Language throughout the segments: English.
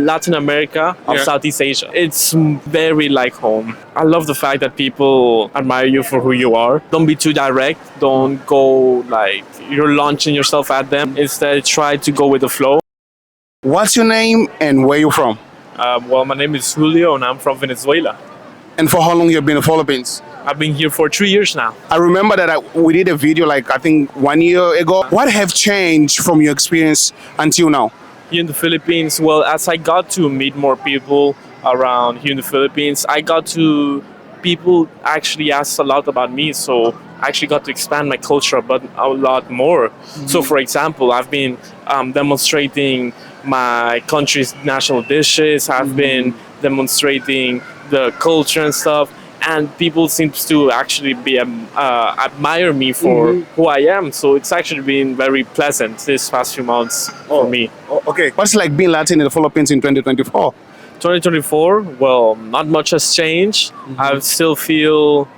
Latin America of Southeast Asia. It's very like home. I love the fact that people admire you for who you are. Don't be too direct. Don't go like you're launching yourself at them. Instead, try to go with the flow. What's your name and where you from? Well, my name is Julio and I'm from Venezuela. And for how long you have been in the Philippines? I've been here for 3 years now. I remember that we did a video like I think 1 year ago. What have changed from your experience until now? Here in the Philippines, well, as I got to meet more people around here in the Philippines, I got to people actually asked a lot about me, so I actually got to expand my culture a lot more. So for example, I've been demonstrating my country's national dishes. I've been demonstrating the culture and stuff, and people seem to actually be admire me for who I am. So it's actually been very pleasant this past few months for me. Okay. What's it like being Latin in the Philippines in 2024? 2024, well, not much has changed. I still feel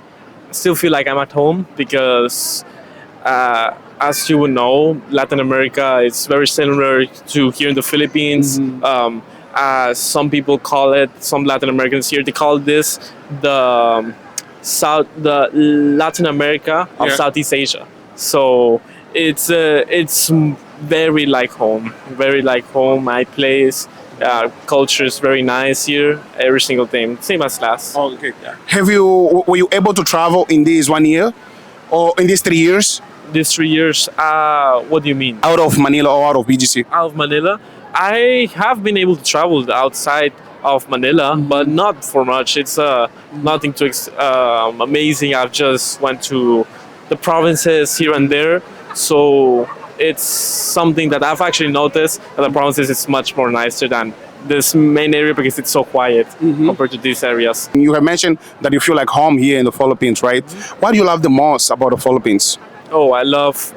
like I'm at home because as you would know, Latin America is very similar to here in the Philippines. Some people call it, some Latin Americans here, they call this the Latin America of Southeast Asia. So it's very like home, my place. Culture is very nice here. Every single thing, same as last. Oh, okay. Yeah. Were you able to travel in this 1 year or in these 3 years? These 3 years, what do you mean? Out of Manila or out of BGC? Out of Manila, I have been able to travel outside of Manila, but not for much. It's nothing too amazing. I've just went to the provinces here and there, so it's something that I've actually noticed that the provinces is much more nicer than this main area because it's so quiet compared to these areas. You have mentioned that you feel like home here in the Philippines, right? What do you love the most about the Philippines? Oh, I love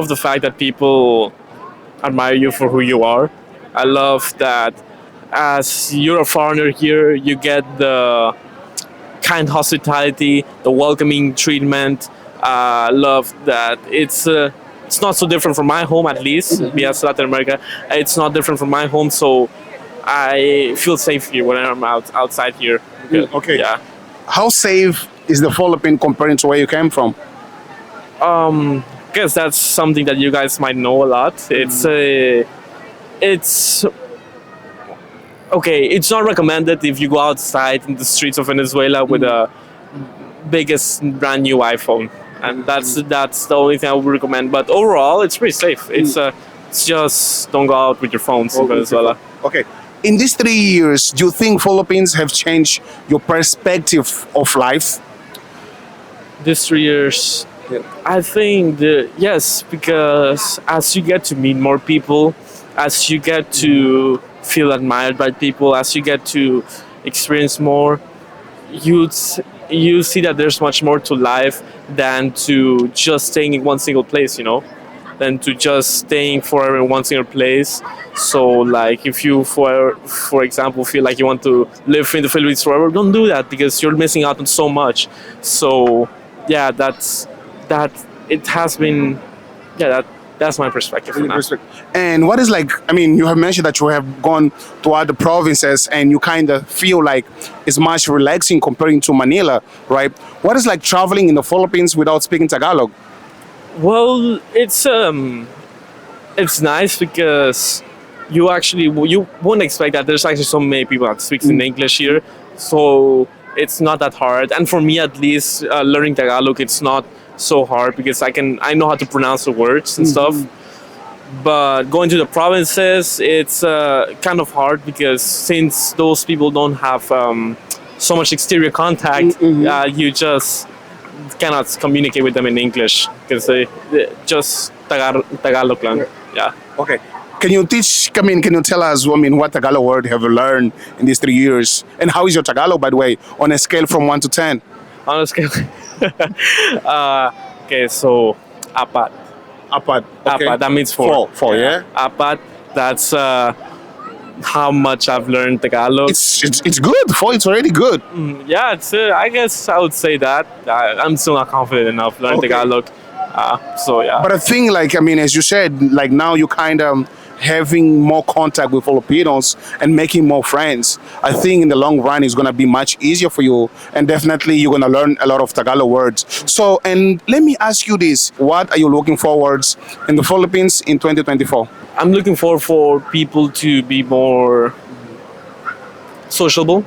the fact that people admire you for who you are. I love that as you're a foreigner here, you get the kind hospitality, the welcoming treatment. I love that it's not so different from my home, at least, because Latin America, it's not different from my home, so I feel safe here when I'm outside here. Okay. Yeah. How safe is the Philippines compared to where you came from? I guess that's something that you guys might know a lot. It's okay. It's not recommended if you go outside in the streets of Venezuela with a biggest brand new iPhone, and that's the only thing I would recommend. But overall, it's pretty safe. It's just don't go out with your phones in Venezuela. Okay. In these 3 years, do you think Philippines have changed your perspective of life? These 3 years, I think yes, because as you get to meet more people, as you get to feel admired by people, as you get to experience more, you see that there's much more to life than to just staying in one single place, than to just staying forever in one single place. So like if you for example feel like you want to live in the Philippines forever, don't do that because you're missing out on so much. So yeah, that's my perspective for now. And what is like, you have mentioned that you have gone to other provinces and you kind of feel like it's much relaxing comparing to Manila, right? What is like traveling in the Philippines without speaking Tagalog? Well, it's nice because you won't expect that there's actually so many people that speaks in English here, so it's not that hard. And for me at least, learning Tagalog, it's not so hard because I know how to pronounce the words and stuff. But going to the provinces, it's kind of hard because since those people don't have so much exterior contact, you just cannot communicate with them in English because they just Tagalog lang. Yeah. Okay. Can you tell us, what Tagalog word have you learned in these 3 years? And how is your Tagalog, by the way, on a scale from 1 to 10? On a scale, okay, so apat. Apat. Okay. Apat, that means 4. 4, yeah? Apat, that's how much I've learned Tagalog. It's good. 4, it's already good. Yeah, I guess I would say that. I'm still not confident enough learning Tagalog. So yeah. But I think, like, I mean, as you said, like now you kind of having more contact with Filipinos and making more friends. I think in the long run it's gonna be much easier for you, and definitely you're gonna learn a lot of Tagalog words. So, and let me ask you this: what are you looking forwards in the Philippines in 2024? I'm looking forward for people to be more sociable,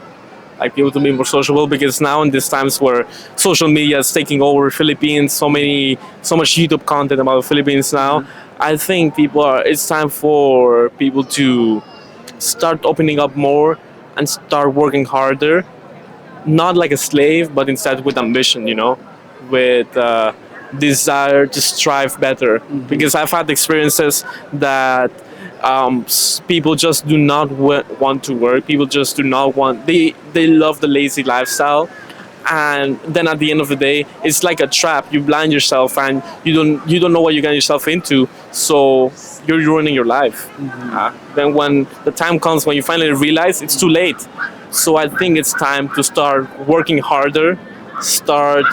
like people to be more sociable, because now in these times where social media is taking over Philippines, so much YouTube content about the Philippines now, I think it's time for people to start opening up more and start working harder, not like a slave, but instead with ambition, with desire to strive better. Because I've had experiences that people just do not want to work. People just do not want. They love the lazy lifestyle, and then at the end of the day, it's like a trap. You blind yourself, and you don't know what you get yourself into. So you're ruining your life. Then when the time comes when you finally realize, it's too late. So I think it's time to start working harder, start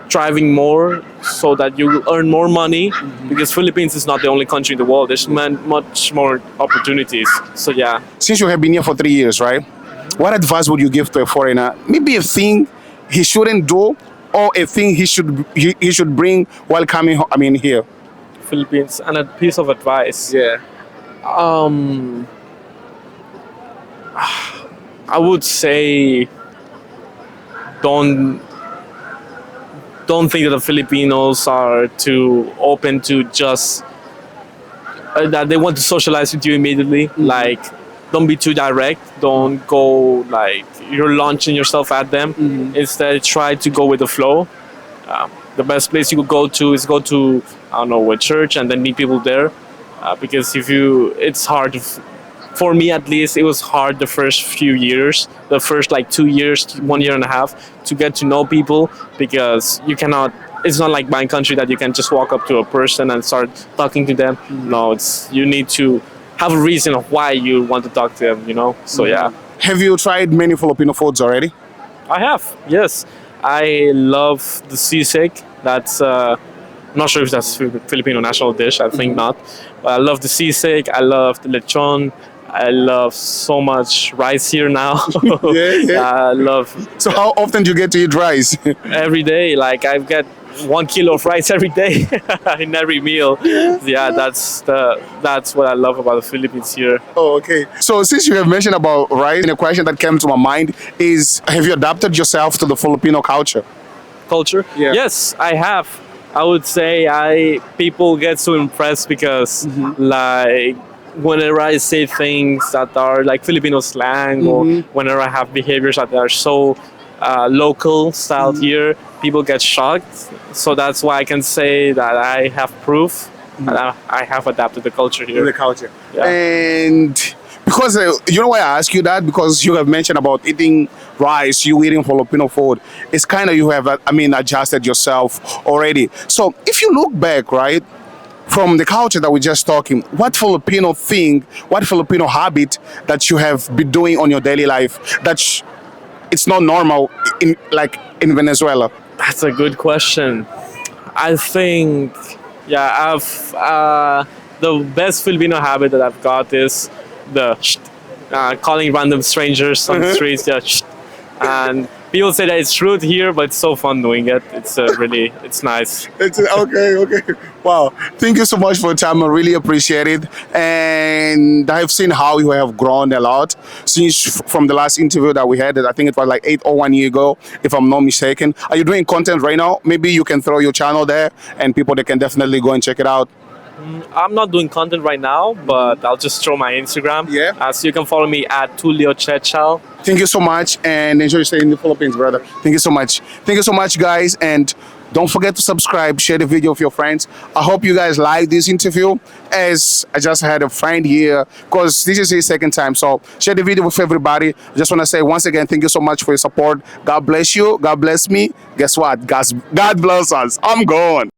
striving more, so that you earn more money. Because Philippines is not the only country in the world. There's much more opportunities. So yeah. Since you have been here for 3 years, right? What advice would you give to a foreigner? Maybe a thing he shouldn't do, or a thing he should bring while coming. I mean, here. Philippines, and a piece of advice. Yeah. I would say don't think that the Filipinos are too open to just that they want to socialize with you immediately. Like, don't be too direct. Don't go like you're launching yourself at them. Instead, try to go with the flow. The best place you could go to is I don't know, a church, and then meet people there. Because it's hard. For me, at least, it was hard the first few years, the first like 2 years, 1 year and a half, to get to know people, because you cannot. It's not like my country that you can just walk up to a person and start talking to them. No, you need to have a reason of why you want to talk to them. So yeah. Have you tried many Filipino foods already? I have, yes. I love the sisig. That's I'm not sure if that's Filipino national dish. I think not. But I love the sisig. I love the lechon. I love so much rice here now. Yeah. I love So how often do you get to eat rice? every day. Like, I get 1 kilo of rice every day in every meal. Yeah, that's what I love about the Philippines here. Oh, okay. So since you have mentioned about rice, a question that came to my mind is: have you adapted yourself to the Filipino culture? Culture? Yeah. Yes, I have. I would say people get so impressed because like whenever I say things that are like Filipino slang, or whenever I have behaviors that are so local styled here, people get shocked. So that's why I can say that I have proof that I have adapted the culture here. The culture. Yeah. And because you know why I ask you that? Because you have mentioned about eating rice, you eating Filipino food. It's kind of you have, adjusted yourself already. So if you look back, right, from the culture that we're just talking, what Filipino thing, what Filipino habit that you have been doing on your daily life that it's not normal in Venezuela? That's a good question. I think, yeah, the best Filipino habit that I've got is the calling random strangers on the streets. Yeah, and people say that it's rude here, but it's so fun doing it. It's it's nice. It's okay. Wow. Thank you so much for your time. I really appreciate it. And I've seen how you have grown a lot since from the last interview that we had. I think it was like 8 or 1 year ago, if I'm not mistaken. Are you doing content right now? Maybe you can throw your channel there and people they can definitely go and check it out. I'm not doing content right now, but I'll just throw my Instagram. Yeah. So you can follow me at Tulio Chechal. Thank you so much and enjoy staying in the Philippines, brother. Thank you so much. Thank you so much, guys. And don't forget to subscribe, share the video with your friends. I hope you guys like this interview, as I just had a friend here because this is his second time. So share the video with everybody. I just want to say once again, thank you so much for your support. God bless you. God bless me. Guess what? God bless us. I'm going.